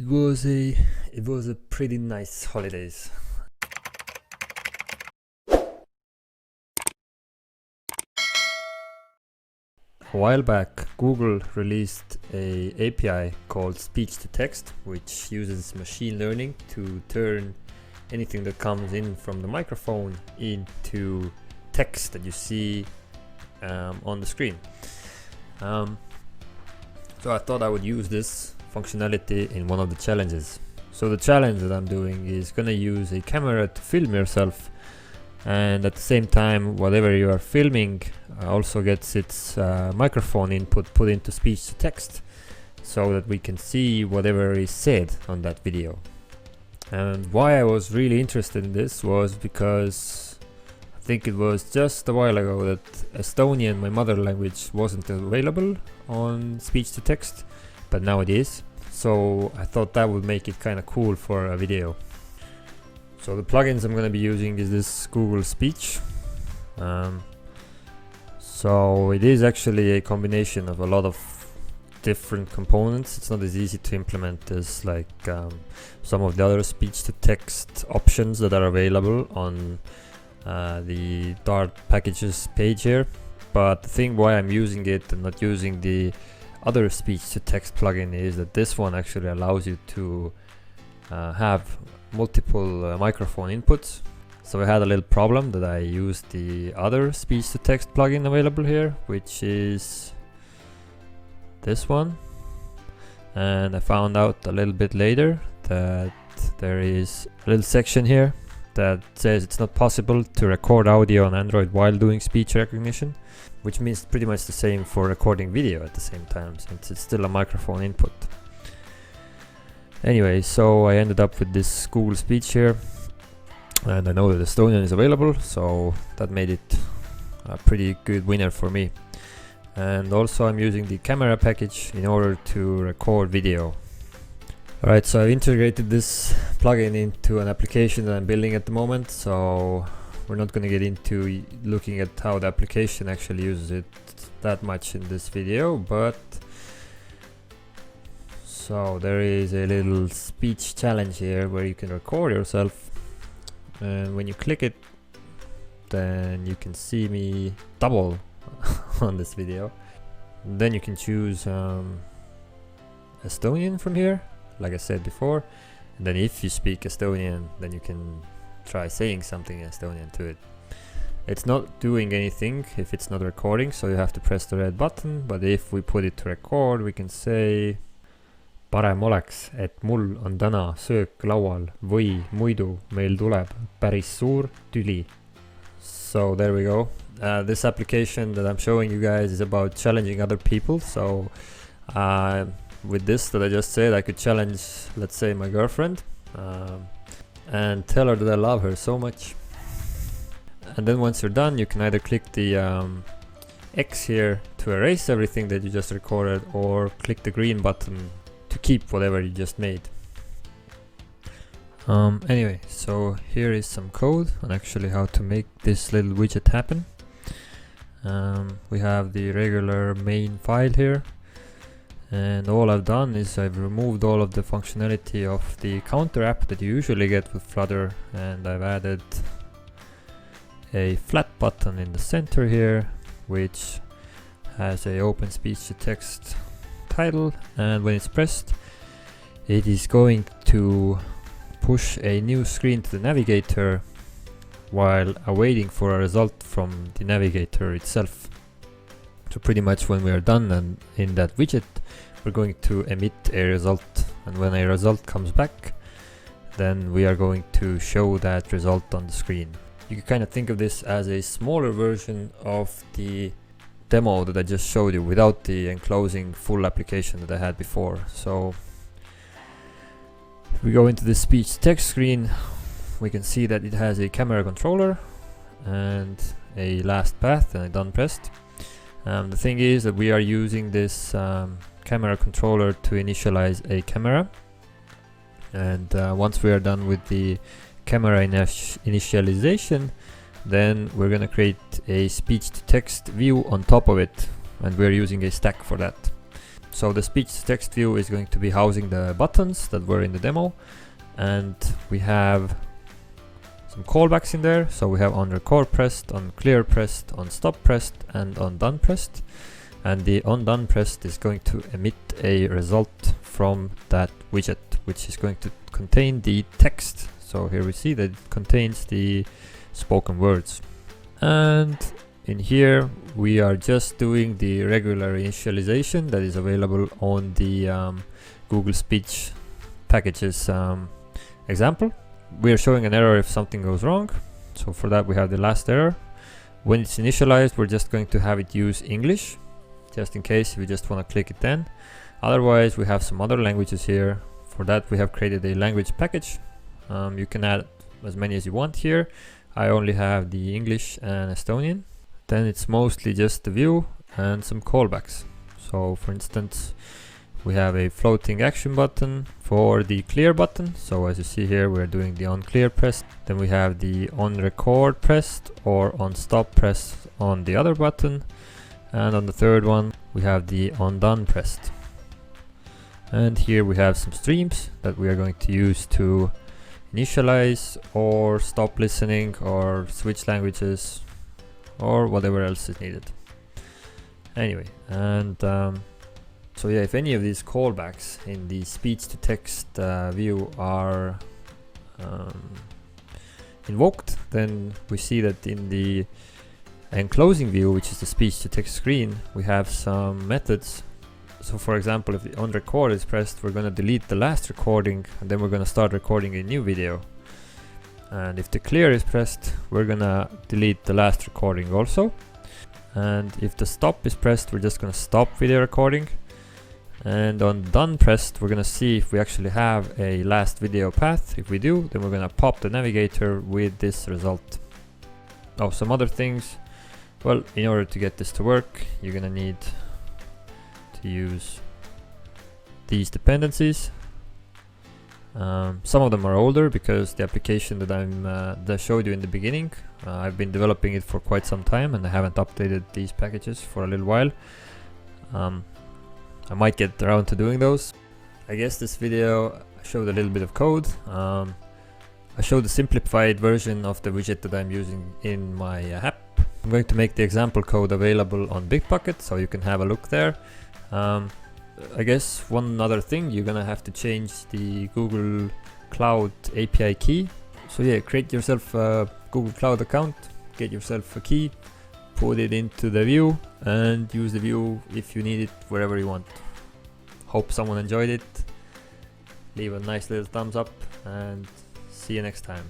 It was a pretty nice holidays. A while back, Google released a API called speech to text, which uses machine learning to turn anything that comes in from the microphone into text that you see on the screen. So I thought I would use this functionality in one of the challenges. So the challenge that I'm doing is gonna use a camera to film yourself, and at the same time whatever you are filming also gets its microphone input put into speech to text, so that we can see whatever is said on that video. And why I was really interested in this was because I think it was just a while ago that Estonian, my mother language, wasn't available on speech to text, but now it is. So I thought that would make it kind of cool for a video. So the plugins I'm going to be using is this Google Speech. So it is actually a combination of a lot of different components. It's not as easy to implement as like some of the other speech to text options that are available on the Dart packages page here. But the thing why I'm using it and not using the other speech to text plugin is that this one actually allows you to have multiple microphone inputs. So I had a little problem that I used the other speech to text plugin available here, which is this one, and I found out a little bit later that there is a little section here that says it's not possible to record audio on Android while doing speech recognition, which means pretty much the same for recording video at the same time, since it's still a microphone input. Anyway, so I ended up with this Google Speech here, and I know that Estonian is available, so that made it a pretty good winner for me. And also I'm using the camera package in order to record video. Alright, so I've integrated this plugin into an application that I'm building at the moment, so we're not going to get into looking at how the application actually uses it that much in this video, but so there is a little speech challenge here where you can record yourself, and when you click it then you can see me double on this video. Then you can choose Estonian from here, like I said before, and then if you speak Estonian then you can try saying something in Estonian to it. It's not doing anything if it's not recording, so you have to press the red button, but if we put it to record we can say parem oleks, et mul on täna söök laual või muidu meil tuleb päris suur tüli. So there we go. This application that I'm showing you guys is about challenging other people. So with this that I just said, I could challenge, let's say, my girlfriend and tell her that I love her so much. And then once you're done, you can either click the X here to erase everything that you just recorded, or click the green button to keep whatever you just made. Anyway, so here is some code on actually how to make this little widget happen. We have the regular main file here, and all I've done is I've removed all of the functionality of the counter app that you usually get with Flutter, and I've added a flat button in the center here which has a open speech to text title, and when it's pressed it is going to push a new screen to the navigator while awaiting for a result from the navigator itself. So pretty much when we are done and in that widget, we're going to emit a result, and when a result comes back then we are going to show that result on the screen. You can kind of think of this as a smaller version of the demo that I just showed you without the enclosing full application that I had before. So if we go into the speech text screen, we can see that it has a camera controller and a last path and a done pressed. The thing is that we are using this camera controller to initialize a camera, and once we are done with the camera initialization, then we're gonna create a speech to text view on top of it, and we're using a stack for that. So the speech-to-text view is going to be housing the buttons that were in the demo, and we have some callbacks in there. So we have on record pressed, on clear pressed, on stop pressed, and on done pressed. And the on done pressed is going to emit a result from that widget, which is going to contain the text. So here we see that it contains the spoken words. And in here we are just doing the regular initialization that is available on the Google Speech packages example. We are showing an error if something goes wrong. So for that we have the last error. When it's initialized, we're just going to have it use English, just in case if you just want to click it then. Otherwise we have some other languages here. For that we have created a language package. You can add as many as you want here. I only have the English and Estonian. Then it's mostly just the view and some callbacks. So for instance, we have a floating action button for the clear button. So as you see here, we're doing the on clear pressed. Then we have the on record pressed or on stop press on the other button. And on the third one, we have the on done pressed. And here we have some streams that we are going to use to initialize or stop listening or switch languages or whatever else is needed. Anyway, and so yeah, if any of these callbacks in the speech to text view are invoked, then we see that in the enclosing view, which is the speech to text screen, we have some methods. So for example, if the on record is pressed, we're going to delete the last recording and then we're going to start recording a new video. And if the clear is pressed, we're going to delete the last recording also. And if the stop is pressed, we're just going to stop video recording. And on done pressed, we're going to see if we actually have a last video path. If we do, then we're going to pop the navigator with this result. Oh, some other things. Well, in order to get this to work, you're going to need to use these dependencies. Some of them are older because the application that I showed you in the beginning, I've been developing it for quite some time and I haven't updated these packages for a little while. I might get around to doing those. I guess this video showed a little bit of code. I showed the simplified version of the widget that I'm using in my app. I'm going to make the example code available on Bitbucket so you can have a look there. I guess one other thing, you're gonna have to change the Google Cloud API key. So yeah, create yourself a Google Cloud account, get yourself a key, put it into the view and use the view if you need it wherever you want. Hope someone enjoyed it. Leave a nice little thumbs up and see you next time.